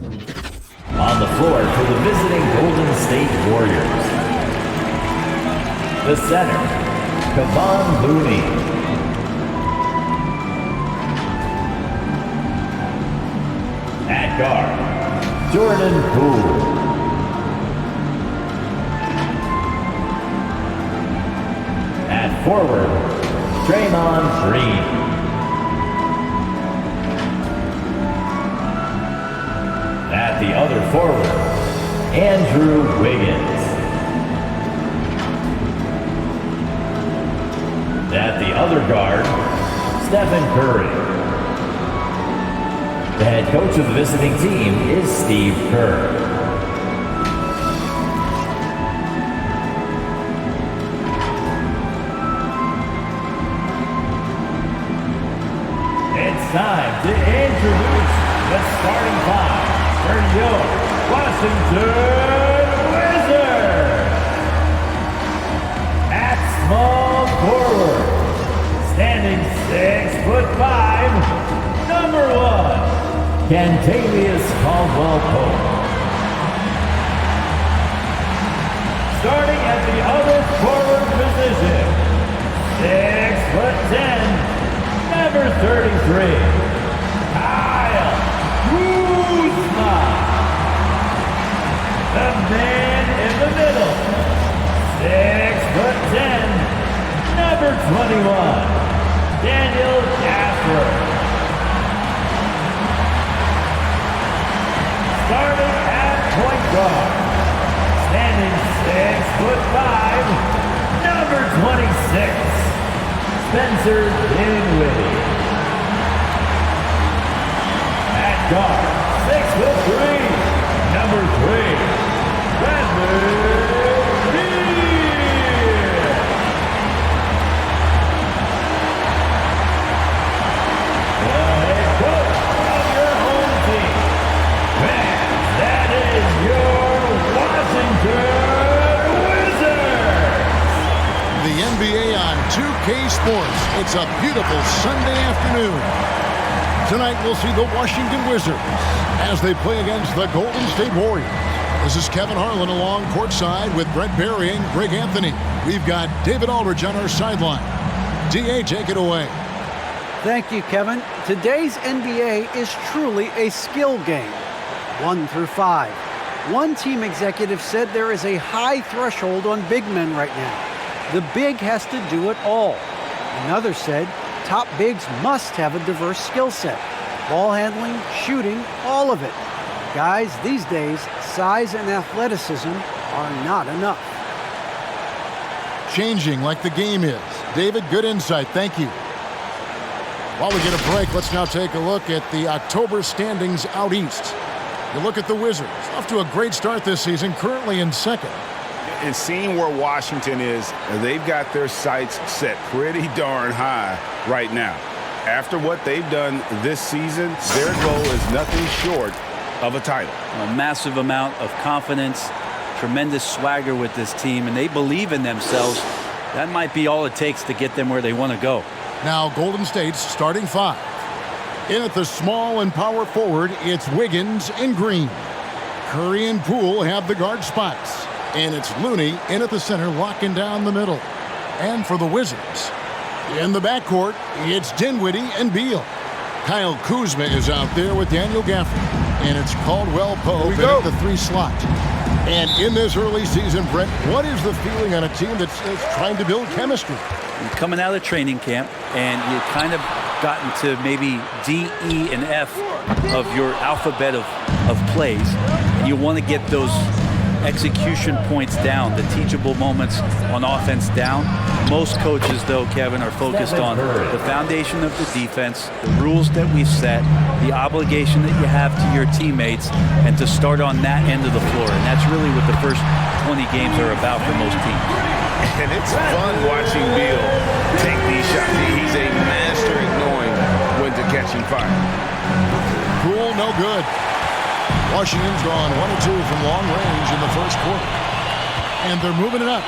On the floor for the visiting Golden State Warriors, the center, Kevon Looney. At guard, Jordan Poole. At forward, Draymond Green. At the other forward, Andrew Wiggins. At the other guard, Stephen Curry. The head coach of the visiting team is Steve Kerr. It's time to introduce the starting five for your Washington Wizards. At small forward, standing 6'5", number 1, Kentavious Caldwell-Pope. Starting at the other forward position, 6'10", number 33, Kyle Kuzma. The man in the middle, 6'10", number 21, Daniel Gafford. Starting at point guard, standing 6'5", number 26, Spencer Dinwiddie. At guard, 6'3", number 3, Bradley Beal. The head coach of your home team. And that is your Washington Wizards. The NBA on 2K Sports. It's a beautiful Sunday afternoon. Tonight we'll see the Washington Wizards as they play against the Golden State Warriors. This is Kevin Harlan along courtside with Brett Barry and Greg Anthony. We've got David Aldridge on our sideline. DA, take it away. Thank you, Kevin. Today's NBA is truly a skill game, 1 through 5. One team executive said there is a high threshold on big men right now. The big has to do it all. Another said top bigs must have a diverse skill set. Ball handling, shooting, all of it. Guys, these days, size and athleticism are not enough. Changing like the game is. David, good insight. Thank you. While we get a break, let's now take a look at the October standings out east. You look at the Wizards, off to a great start this season, currently in second. And seeing where Washington is, they've got their sights set pretty darn high right now. After what they've done this season, their goal is nothing short of a title. A massive amount of confidence, tremendous swagger with this team, and they believe in themselves. That might be all it takes to get them where they want to go. Now Golden State's starting five. In at the small and power forward, it's Wiggins and Green. Curry and Poole have the guard spots. And it's Looney in at the center, locking down the middle. And for the Wizards, in the backcourt, it's Dinwiddie and Beal. Kyle Kuzma is out there with Daniel Gafford. And it's Caldwell-Pope in at the 3 slot. And in this early season, Brett, what is the feeling on a team that's trying to build chemistry? You're coming out of training camp, and you've kind of gotten to maybe D, E, and F of your alphabet of plays. And you want to get those execution points down, the teachable moments on offense down. Most coaches, though, Kevin, are focused on the foundation of the defense, the rules that we've set, the obligation that you have to your teammates, and to start on that end of the floor. And that's really what the first 20 games are about for most teams. And it's fun watching Beal take these shots. He's a master at knowing when to catch and fire. Poole, no good. Washington's gone 1 of 2 from long range in the first quarter. And they're moving it up.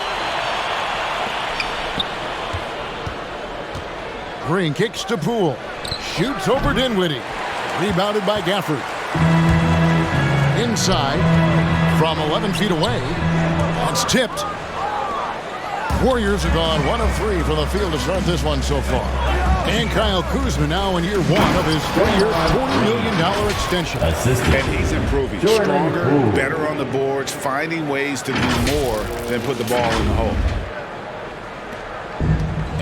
Green kicks to Poole. Shoots over Dinwiddie. Rebounded by Gafford. inside from 11 feet away. It's tipped. Warriors have gone 1 of 3 from the field to start this one so far. And Kyle Kuzma now in year 1 of his 3-year, $40 million extension. And he's improving. Stronger, better on the boards, finding ways to do more than put the ball in the hole.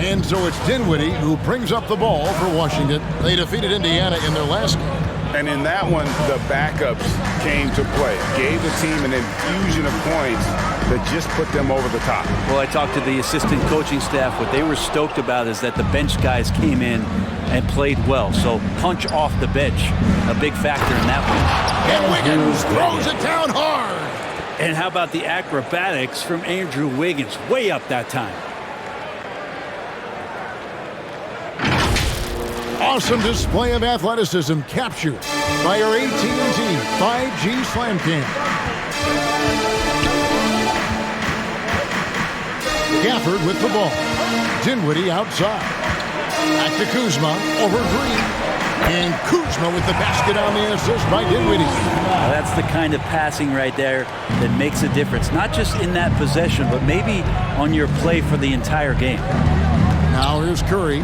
And so it's Dinwiddie who brings up the ball for Washington. They defeated Indiana in their last game. And in that one, the backups came to play. Gave the team an infusion of points that just put them over the top. Well, I talked to the assistant coaching staff. What they were stoked about is that the bench guys came in and played well. So punch off the bench, a big factor in that one. And Wiggins throws it down hard. And how about the acrobatics from Andrew Wiggins? Way up that time. Awesome display of athleticism captured by our AT&T 5G Slam Cam. Gafford with the ball. Dinwiddie outside. Back to Kuzma over Green. And Kuzma with the basket on the assist by Dinwiddie. That's the kind of passing right there that makes a difference. Not just in that possession, but maybe on your play for the entire game. Now here's Curry.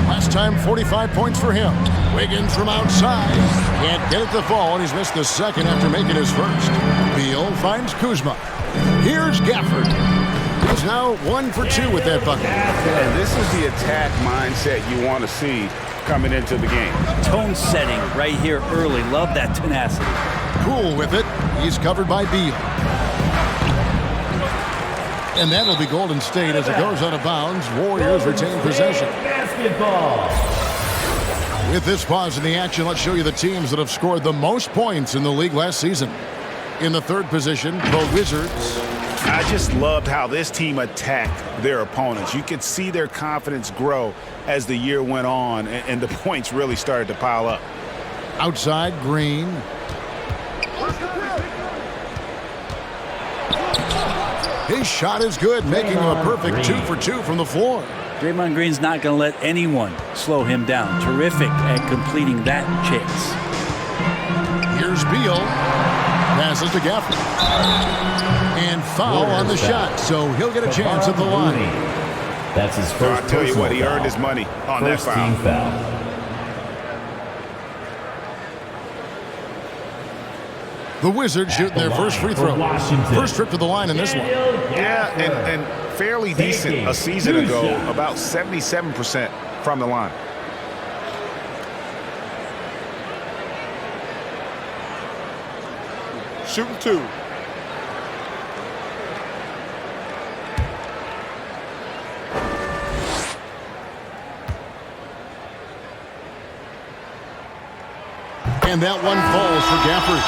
Last time, 45 points for him. Wiggins from outside. Can't get it to fall, and he's missed the second after making his first. Beal finds Kuzma. Here's Gafford. He's now 1 for 2 with that bucket. And this is the attack mindset you want to see coming into the game. Tone setting right here early. Love that tenacity. Poole with it. He's covered by Beal. And that'll be Golden State as it goes out of bounds. Warriors retain possession. Basketball. With this pause in the action, let's show you the teams that have scored the most points in the league last season. In the third position, the Wizards. I just loved how this team attacked their opponents. You could see their confidence grow as the year went on, and the points really started to pile up. Outside, Green. His shot is good, making him a perfect 2 for 2 from the floor. Draymond Green's not going to let anyone slow him down. Terrific at completing that chase. Here's Beal. Passes to Gafford. And foul on the shot, so he'll get a chance at the line. That's his first. I'll tell you what, he earned his money on that foul. Team foul. The Wizards shoot their first free throw. First trip to the line in this one. Yeah, and fairly decent a season ago, about 77% from the line. Shooting 2. And that one falls for Gafford.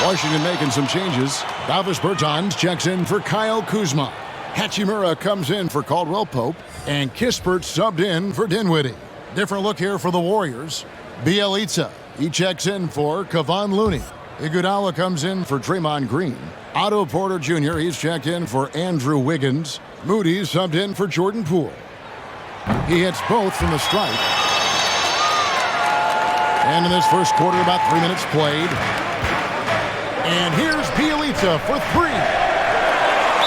Washington making some changes. Davis Bertans checks in for Kyle Kuzma. Hachimura comes in for Caldwell Pope. And Kispert subbed in for Dinwiddie. Different look here for the Warriors. Bjelica, he checks in for Kevon Looney. Iguodala comes in for Draymond Green. Otto Porter Jr., he's checked in for Andrew Wiggins. Moody subbed in for Jordan Poole. He hits both from the stripe. And in this first quarter, about 3 minutes played. And here's Bjelica for 3.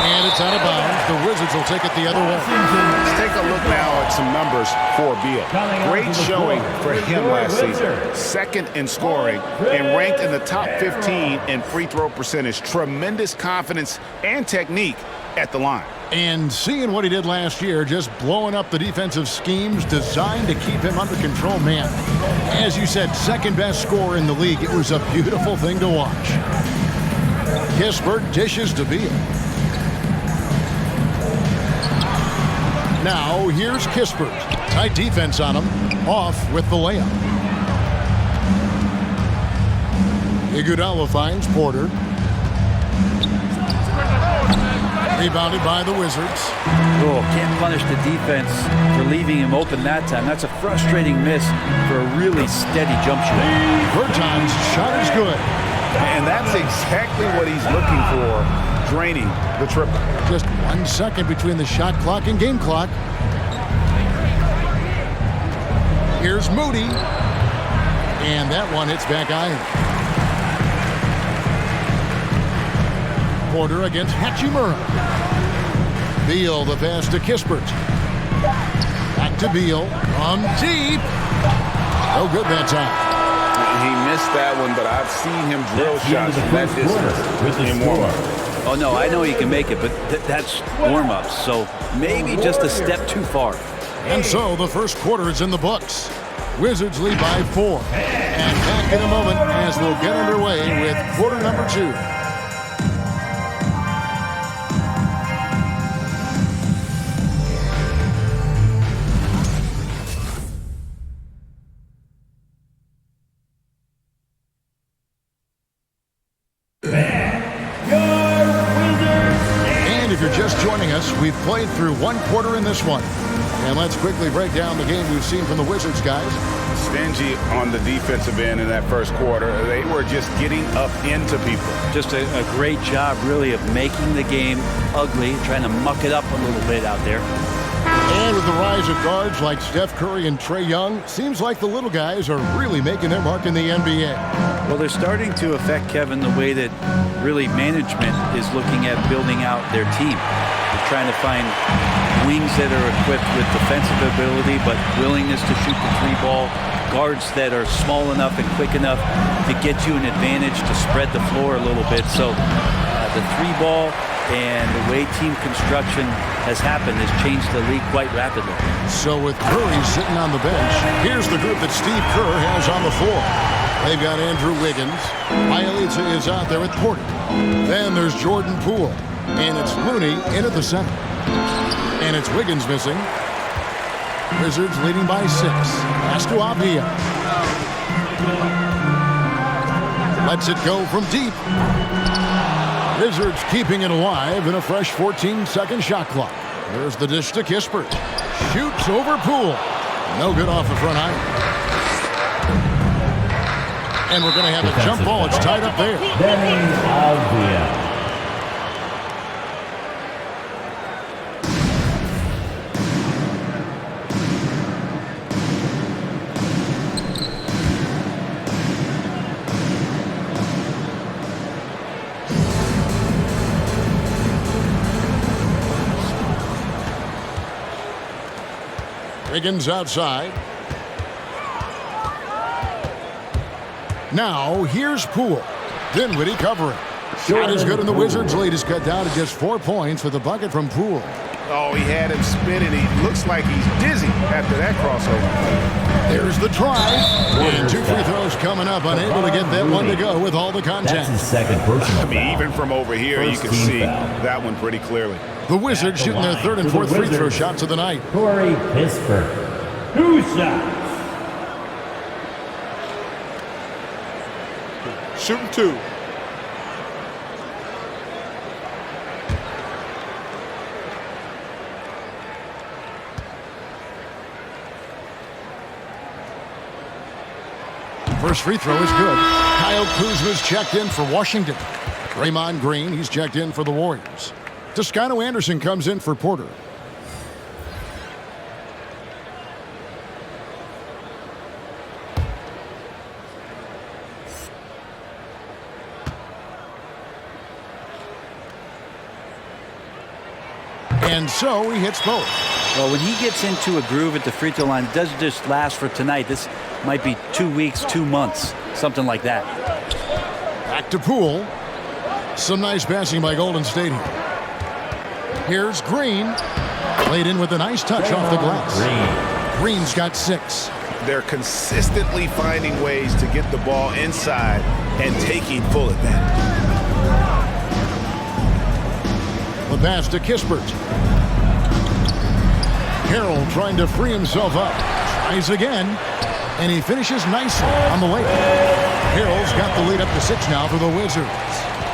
And it's out of bounds. The Wizards will take it the other way. Let's take a look now at some numbers for Beal. Great showing for him last season. Second in scoring and ranked in the top 15 in free throw percentage. Tremendous confidence and technique at the line. And seeing what he did last year, just blowing up the defensive schemes designed to keep him under control, man. As you said, second best scorer in the league. It was a beautiful thing to watch. Kispert dishes to Beal. Now, here's Kispert. Tight defense on him. Off with the layup. Iguodala finds Porter. Rebounded by the Wizards. Oh, can't punish the defense for leaving him open that time. That's a frustrating miss for a really steady jump shot. Bertans' shot is good. And that's exactly what he's looking for, draining the triple. Just 1 second between the shot clock and game clock. Here's Moody. And that one hits back iron. quarter against Hachimura. Beal, the pass to Kispert. Back to Beal. From deep. No good that time. He missed that one, but I've seen him drill shots from that distance in warm-up. Oh, no, I know he can make it, but that's warm-ups, so maybe just a step too far. And so the first quarter is in the books. Wizards lead by 4. And back in a moment as we'll get underway with quarter number 2. Joining us, we've played through one quarter in this one. And let's quickly break down the game we've seen from the Wizards, guys. Stingy on the defensive end in that first quarter. They were just getting up into people. Just a great job, really, of making the game ugly, trying to muck it up a little bit out there. And with the rise of guards like Steph Curry and Trae Young, seems like the little guys are really making their mark in the NBA. Well, they're starting to affect, Kevin, the way that really management is looking at building out their team. They're trying to find wings that are equipped with defensive ability, but willingness to shoot the 3-ball, guards that are small enough and quick enough to get you an advantage to spread the floor a little bit. So the 3-ball and the way team construction has happened has changed the league quite rapidly. So with Curry sitting on the bench, here's the group that Steve Kerr has on the floor. They've got Andrew Wiggins. MyLEAGUE is out there at Porter. Then there's Jordan Poole. And it's Looney in at the center. And it's Wiggins missing. Wizards leading by 6. Pass to Avdia. Lets it go from deep. Wizards keeping it alive in a fresh 14-second shot clock. There's the dish to Kispert. Shoots over Poole. No good off the front iron. And we're going to have a jump ball. It's tied up there. Avdia. Wiggins outside. Now, here's Poole. Dinwiddie covering. Shot is good, and the Wizards' lead is cut down to just 4 points with a bucket from Poole. Oh, he had him spinning. He looks like he's dizzy after that crossover. There's the try. And 2 free throws coming up. Unable to get that one to go with all the contact. That's his second personal foul. Even from over here, you can see that one pretty clearly. The Wizards shooting their 3rd and 4th free throw shots of the night. Corey Kispert. 2 shots. Shooting 2. First free throw is good. Kyle Kuzma's checked in for Washington. Draymond Green, he's checked in for the Warriors. Toscano Anderson comes in for Porter. And so he hits both. Well, when he gets into a groove at the free throw line, it doesn't just last for tonight. This might be 2 weeks, 2 months, something like that. Back to Poole. Some nice passing by Golden State here. Here's Green. Played in with a nice touch off the glass. Green's got 6. They're consistently finding ways to get the ball inside and taking full advantage. The pass to Kispert. Carroll trying to free himself up. Tries again. And he finishes nicely on the way. Carroll's got the lead up to 6 now for the Wizards.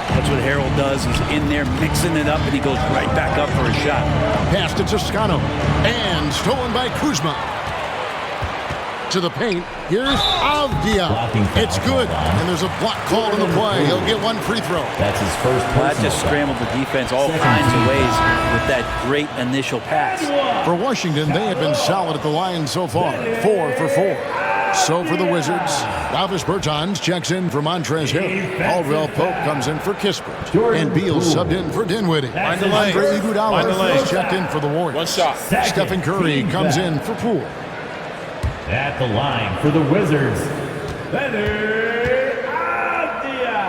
That's what Harold does. He's in there mixing it up, and he goes right back up for a shot. Pass to Toscano. And stolen by Kuzma. To the paint. Here's Avdia. It's good. And there's a block called in the play. He'll get 1 free throw. That's his first personal. That just scrambled the defense all kinds of ways with that great initial pass. For Washington, they have been solid at the line so far. 4 for 4. So for the Wizards, Davis Bertans checks in for Montrezl Harrell. Aldrell Pope comes in for Kispert. And Beal subbed in for Dinwiddie. Andre Iguodala is checked in for the Warriors. One shot. Stephen Curry comes in for Poole. At the line for the Wizards, Benny Avdia.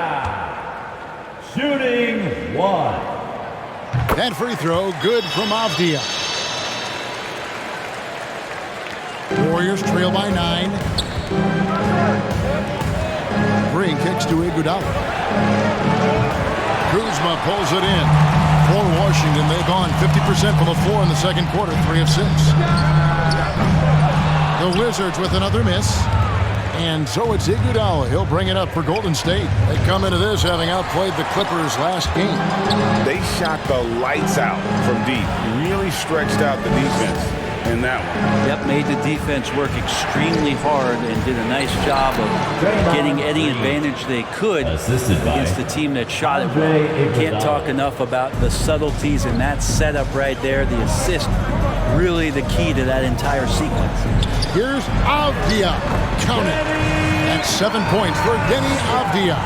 Shooting 1. That free throw, good from Avdia. Warriors trail by 9. Green kicks to Iguodala. Kuzma pulls it in. For Washington, they've gone 50% from the floor in the second quarter, 3 of 6. The Wizards with another miss. And so it's Iguodala. He'll bring it up for Golden State. They come into this having outplayed the Clippers last game. They shot the lights out from deep. Really stretched out the defense in that one. Yep, made the defense work extremely hard and did a nice job of getting any advantage they could against the team that shot it well. Can't talk enough about the subtleties in that setup right there. The assist, really the key to that entire sequence. Here's Avdia. Count it. That's 7 points for Denny Avdia.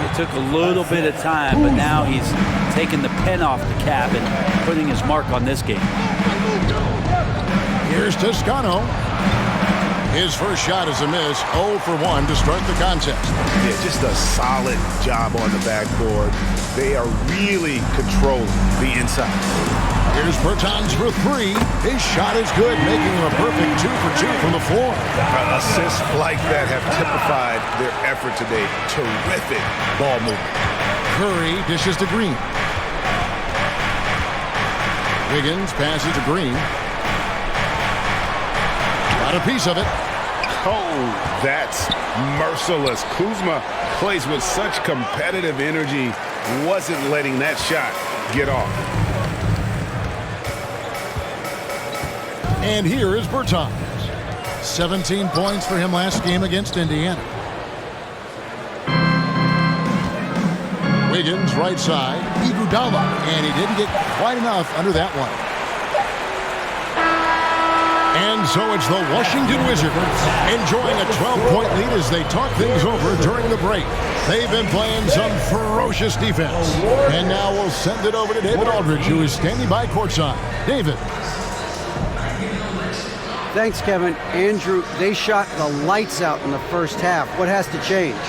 It took a little bit of time, but now he's taking the pen off the cap and putting his mark on this game. Here's Toscano. His first shot is a miss. 0 for 1 to start the contest. Yeah, just a solid job on the backboard. They are really controlling the inside. Here's Bertans for 3. His shot is good, making him a perfect 2 for 2 from the floor. Assists like that have typified their effort today. Terrific ball movement. Curry dishes to Green. Wiggins passes to Green. Got a piece of it. Oh, that's merciless. Kuzma plays with such competitive energy. Wasn't letting that shot get off. And here is Bertans. 17 points for him last game against Indiana. Wiggins, right side. Iguodala. And he didn't get quite enough under that one. And so it's the Washington Wizards enjoying a 12-point lead as they talk things over during the break. They've been playing some ferocious defense. And now we'll send it over to David Aldridge, who is standing by courtside. David. Thanks, Kevin. Andrew, they shot the lights out in the first half. What has to change?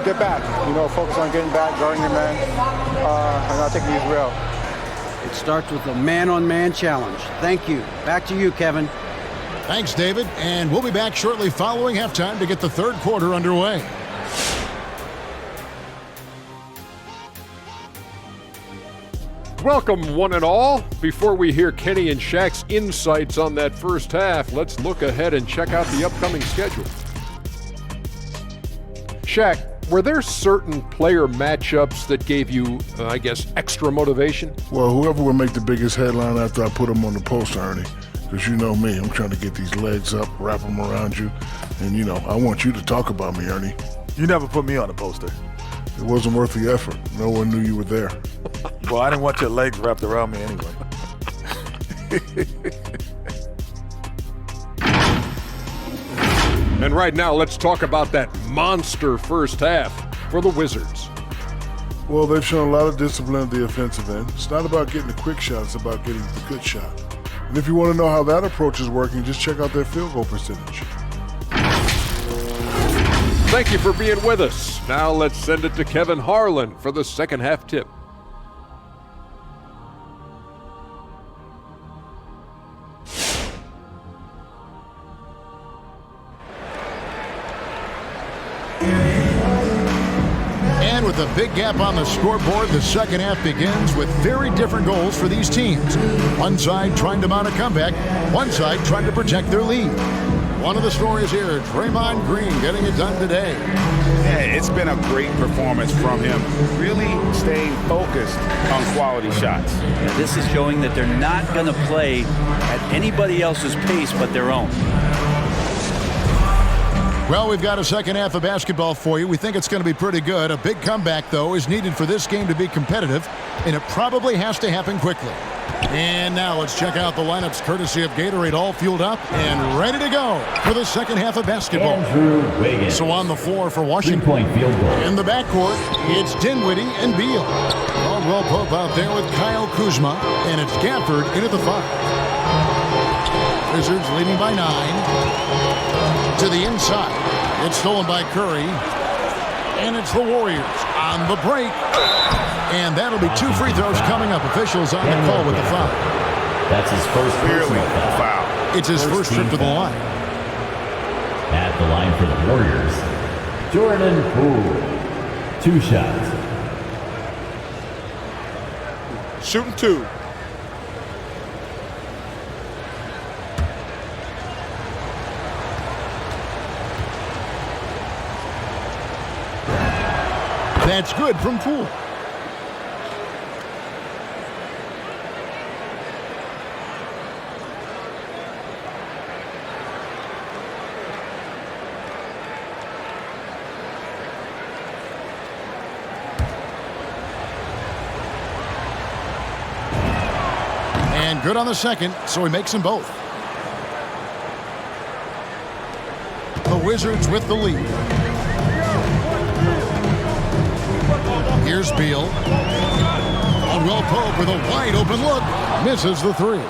Get back. Focus on getting back, guarding your man, and not taking these real. It starts with a man-on-man challenge. Thank you. Back to you, Kevin. Thanks, David. And we'll be back shortly following halftime to get the third quarter underway. Welcome, one and all. Before we hear Kenny and Shaq's insights on that first half, let's look ahead and check out the upcoming schedule. Shaq, were there certain player matchups that gave you, extra motivation? Well, whoever will make the biggest headline after I put them on the poster, Ernie. Because you know me, I'm trying to get these legs up, wrap them around you. And, I want you to talk about me, Ernie. You never put me on the poster. It wasn't worth the effort. No one knew you were there. Well, I didn't want your legs wrapped around me anyway. And right now, let's talk about that monster first half for the Wizards. Well, they've shown a lot of discipline at the offensive end. It's not about getting a quick shot, it's about getting the good shot. And if you want to know how that approach is working, just check out their field goal percentage. Thank you for being with us. Now let's send it to Kevin Harlan for the second half tip. And with a big gap on the scoreboard, the second half begins with very different goals for these teams. One side trying to mount a comeback, one side trying to protect their lead. One of the stories here, Draymond Green getting it done today. Yeah, it's been a great performance from him. Really staying focused on quality shots. Yeah, this is showing that they're not going to play at anybody else's pace but their own. Well, we've got a second half of basketball for you. We think it's going to be pretty good. A big comeback, though, is needed for this game to be competitive, and it probably has to happen quickly. And now let's check out the lineups courtesy of Gatorade, all fueled up and ready to go for the second half of basketball. Andrew Wiggins. So on the floor for Washington. Three-point field goal. In the backcourt, it's Dinwiddie and Beal. Caldwell Pope out there with Kyle Kuzma, and it's Gafford in at the 5. Wizards leading by 9. To the inside, it's stolen by Curry, and it's the Warriors on the break. And that'll be 2 free throws coming up. Officials on the call with the foul. That's his first personal foul. It's his first trip to the line. At the line for the Warriors, Jordan Poole. 2 shots. Shooting 2. That's good from Poole. And good on the second, so he makes them both. The Wizards with the lead. Here's Beal. Caldwell Pope with a wide open look. Misses the 3.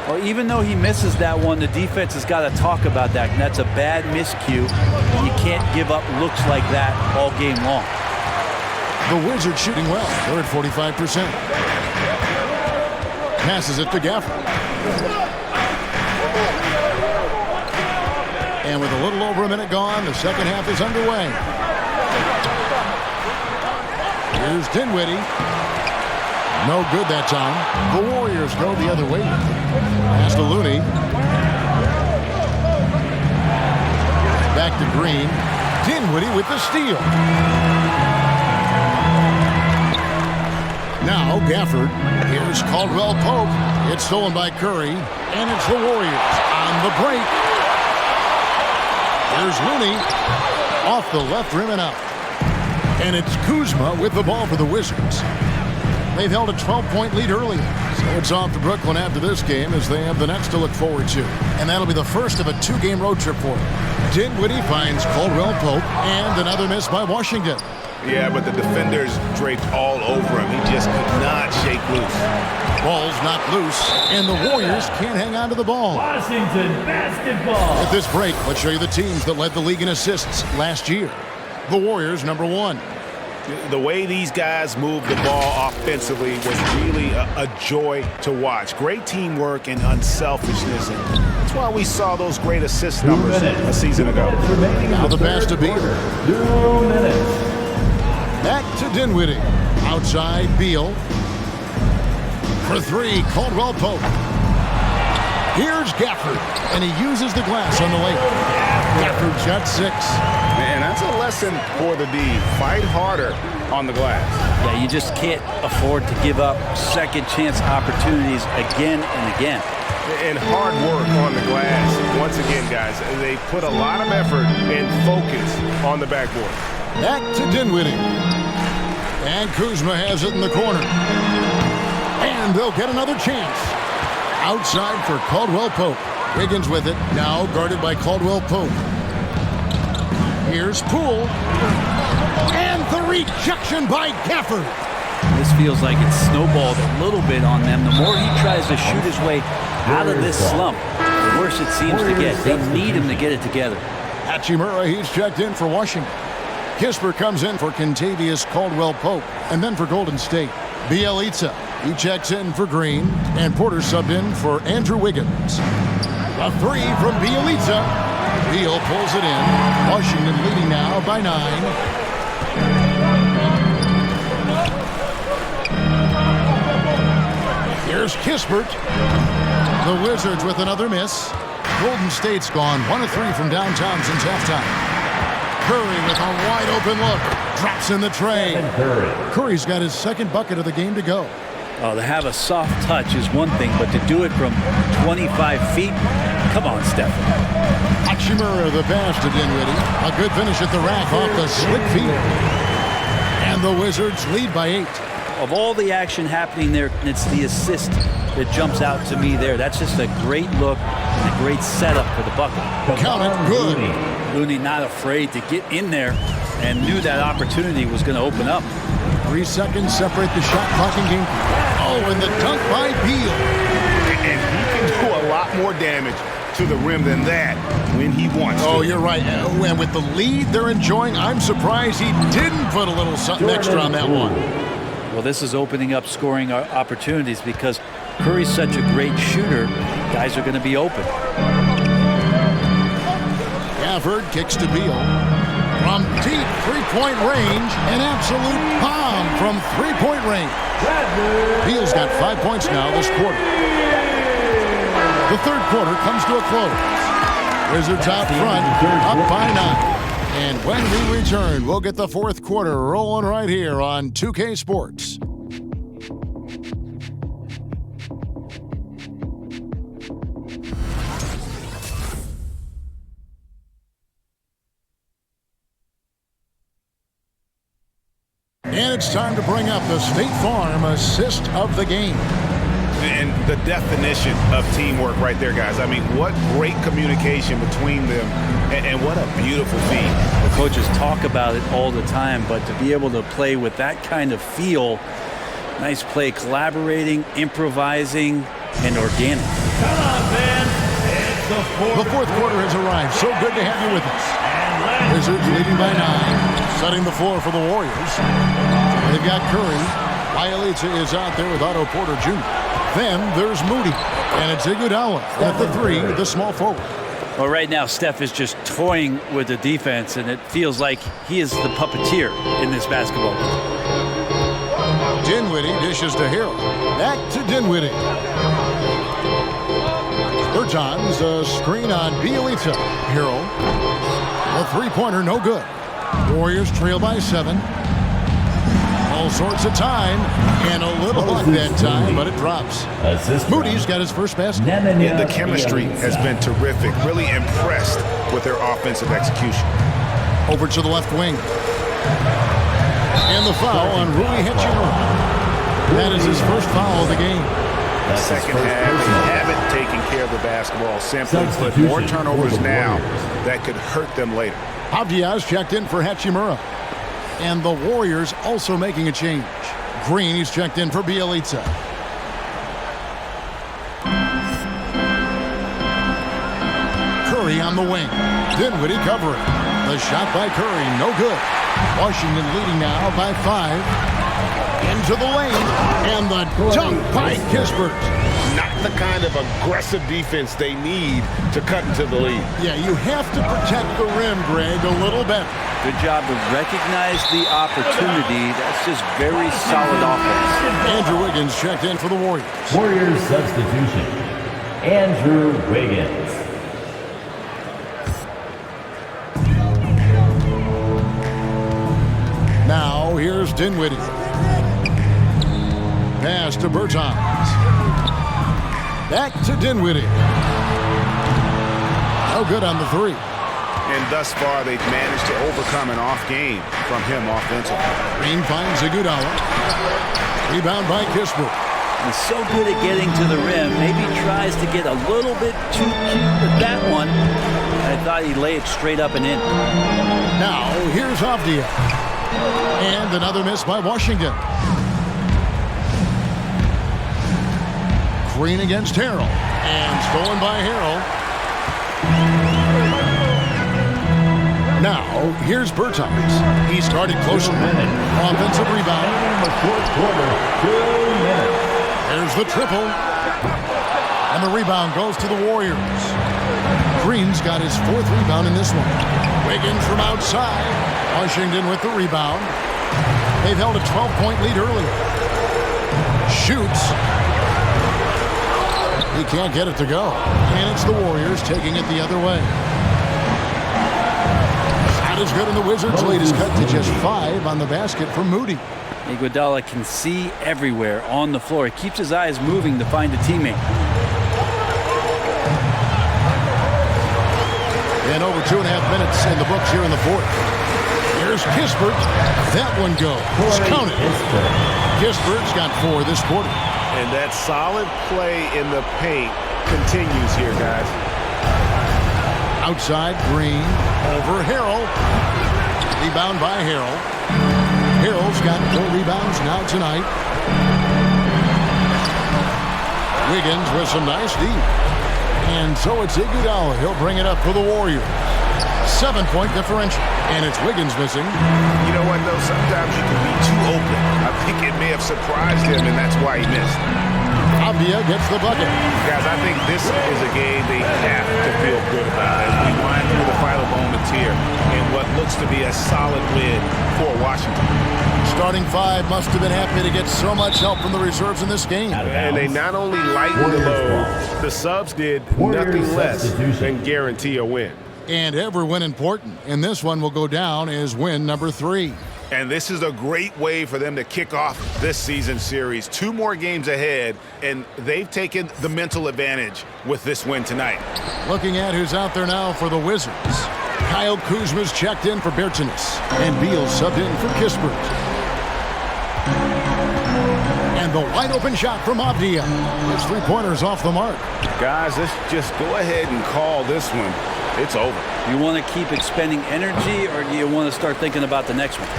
Or even though he misses that one, the defense has got to talk about that. And that's a bad miscue. And you can't give up looks like that all game long. The Wizards shooting well. They're at 45%. Passes it to Gafford. And with a little over a minute gone, the second half is underway. Here's Dinwiddie. No good that time. The Warriors go the other way. Pass to Looney. Back to Green. Dinwiddie with the steal. Now Gafford. Here's Caldwell Pope. It's stolen by Curry. And it's the Warriors on the break. Here's Looney. Off the left rim and out. And it's Kuzma with the ball for the Wizards. They've held a 12-point lead earlier. So it's off to Brooklyn after this game as they have the Nets to look forward to. And that'll be the first of a 2-game road trip for them. Dinwiddie finds Caldwell Pope and another miss by Washington. Yeah, but the defenders draped all over him. He just could not shake loose. Ball's not loose, and the Warriors can't hang on to the ball. Washington basketball. At this break, let's show you the teams that led the league in assists last year. The Warriors, number 1. The way these guys moved the ball offensively was really a joy to watch. Great teamwork and unselfishness. And that's why we saw those great assist numbers a season ago. Now the pass to Beal. 2 minutes. Back to Dinwiddie. Outside, Beal. For 3, Caldwell Pope. Here's Gafford, and he uses the glass on the layup. Gafford's got 6. Man, that's a lesson for the D. Fight harder on the glass. Yeah, you just can't afford to give up second chance opportunities again and again. And hard work on the glass. Once again, guys, they put a lot of effort and focus on the backboard. Back to Dinwiddie. And Kuzma has it in the corner. And they'll get another chance. Outside for Caldwell Pope. Wiggins with it. Now guarded by Caldwell Pope. Here's Poole. And the rejection by Gafford. This feels like it's snowballed a little bit on them. The more he tries to shoot his way out of this slump, the worse it seems to get. They need him to get it together. Hachimura, he's checked in for Washington. Kisper comes in for Kentavious Caldwell Pope. And then for Golden State, Bielitsa. He checks in for Green. And Porter subbed in for Andrew Wiggins. A 3 from Bielitsa. Beal pulls it in. Washington leading now by 9. Here's Kispert. The Wizards with another miss. Golden State's gone 1 of 3 from downtown since halftime. Curry with a wide open look. Drops in the tray. Curry's got his second bucket of the game to go. Oh, to have a soft touch is one thing, but to do it from 25 feet, come on, Steph. Hachimura the pass to Dinwiddie. A good finish at the rack off the slick feet. And the Wizards lead by 8. Of all the action happening there, it's the assist that jumps out to me there. That's just a great look and a great setup for the bucket. Count it, good. Looney not afraid to get in there and knew that opportunity was going to open up. 3 seconds separate the shot clock and game. Oh, and the dunk by Beal. And he can do a lot more damage to the rim than that when he wants to. Oh, you're right. And with the lead they're enjoying, I'm surprised he didn't put a little something extra on that one. Well, this is opening up scoring opportunities because Curry's such a great shooter. Guys are going to be open. Gafford kicks to Beal. From deep three-point range, an absolute bomb from three-point range. Beal's got 5 points now this quarter. The third quarter comes to a close. Wizards out front, up by 9. And when we return, we'll get the fourth quarter rolling right here on 2K Sports. And it's time to bring up the State Farm assist of the game. And the definition of teamwork right there, guys. I mean, what great communication between them, and what a beautiful feed. The coaches talk about it all the time, but to be able to play with that kind of feel, nice play, collaborating, improvising, and organic. Come on, fans. It's The fourth quarter has arrived. So good to have you with us. Wizards leading by 9, setting the floor for the Warriors. They've got Curry. Bielitsa is out there with Otto Porter Jr. Then there's Moody, and it's Iguodala at the 3, the small forward. Well, right now, Steph is just toying with the defense, and it feels like he is the puppeteer in this basketball game. Dinwiddie dishes to Hill. Back to Dinwiddie. Bertans, a screen on Bielitsa. Hill. A three-pointer, no good. Warriors trail by 7. All sorts of time, and a little luck that time, but it drops. Moody's got his first basket. The chemistry has been terrific. Really impressed with their offensive execution. Over to the left wing. And the foul on Rui Hachimura. That is his first foul of the game. Second half, they haven't taken care of the basketball. Simply put, more turnovers now that could hurt them later. Avdiaz checked in for Hachimura. And the Warriors also making a change. Green, he's checked in for Bielitsa. Curry on the wing. Dinwiddie covering. The shot by Curry, no good. Washington leading now by 5. Into the lane. And the dunk by Kispert. Not the kind of aggressive defense they need to cut into the lead. Yeah, you have to protect the rim, Greg, a little better. Good job to recognize the opportunity. That's just very solid offense. Andrew Wiggins checked in for the Warriors. Warriors substitution. Andrew Wiggins. Now here's Dinwiddie. Pass to Bertans. Back to Dinwiddie. No good on the 3. And thus far, they've managed to overcome an off game from him offensively. Green finds Iguodala. Rebound by Kispert. He's so good at getting to the rim. Maybe tries to get a little bit too cute with that one. I thought he'd lay it straight up and in. Now here's Avdiaz. And another miss by Washington. Green against Harrell. And stolen by Harrell. Now, here's Bertans. He started close. Offensive rebound. There's the triple. And the rebound goes to the Warriors. Green's got his 4th rebound in this one. Wiggins from outside. Washington with the rebound. They've held a 12-point lead earlier. Shoots. He can't get it to go. And it's the Warriors taking it the other way. Not as good, and the Wizards' lead is cut to just 5 on the basket from Moody. Iguodala can see everywhere on the floor. He keeps his eyes moving to find a teammate. And over 2.5 minutes in the books here in the fourth. Here's Kispert. That one goes. Count it. Kispert's got 4 this quarter. And that solid play in the paint continues here, guys. Outside, Green. Over Harrell. Rebound by Harrell. Harrell's got 4 rebounds now tonight. Wiggins with some nice D. And so it's Iguodala. He'll bring it up for the Warriors. 7-point differential. And it's Wiggins missing. You know what, though? Sometimes you can be too open. I think it may have surprised him, and that's why he missed. Avdia gets the bucket. Guys, I think this is a game they have to feel good about as we wind through the final moments here in what looks to be a solid win for Washington. Starting 5 must have been happy to get so much help from the reserves in this game. And they not only lightened the load, the subs did nothing less than guarantee a win. And every win important. And this one will go down as win number 3. And this is a great way for them to kick off this season series. 2 more games ahead, and they've taken the mental advantage with this win tonight. Looking at who's out there now for the Wizards. Kyle Kuzma's checked in for Bertanis. And Beal subbed in for Kispert. And the wide-open shot from Avdia. His 3-pointers off the mark. Guys, let's just go ahead and call this one. It's over. You want to keep expending energy, or do you want to start thinking about the next one?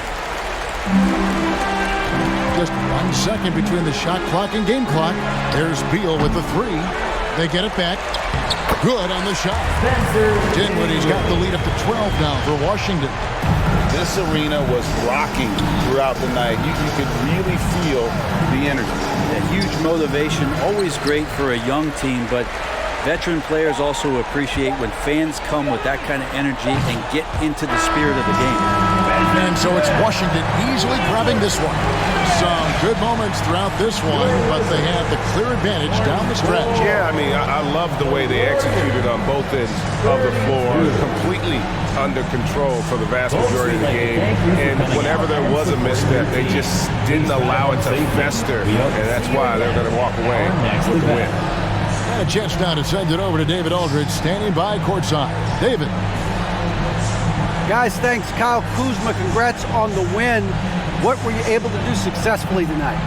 Just 1 second between the shot clock and game clock. There's Beal with the 3. They get it back. Good on the shot. Dinwiddie's got the lead up to 12 now for Washington. This arena was rocking throughout the night. You could really feel the energy. A huge motivation, always great for a young team, but veteran players also appreciate when fans come with that kind of energy and get into the spirit of the game. And so it's Washington easily grabbing this one. Some good moments throughout this one, but they have the clear advantage down the stretch. Yeah, I mean, I love the way they executed on both ends of the floor. Completely under control for the vast majority of the game. And whenever there was a misstep, they just didn't allow it to fester. And that's why they're going to walk away with the win. And a chance now to send it over to David Aldridge, standing by courtside. David. Guys, thanks. Kyle Kuzma, congrats on the win. What were you able to do successfully tonight?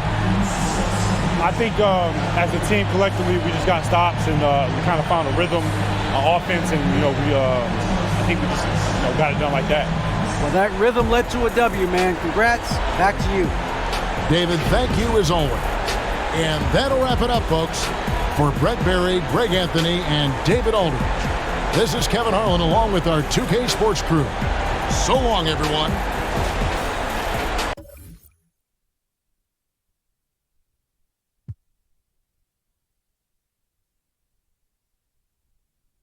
I think as a team collectively, we just got stops and we kind of found a rhythm on offense, and I think we just got it done like that. Well, that rhythm led to a W, man. Congrats. Back to you. David, thank you as always. And that'll wrap it up, folks. For Brett Berry, Greg Anthony, and David Aldridge, this is Kevin Harlan along with our 2K Sports crew. So long, everyone.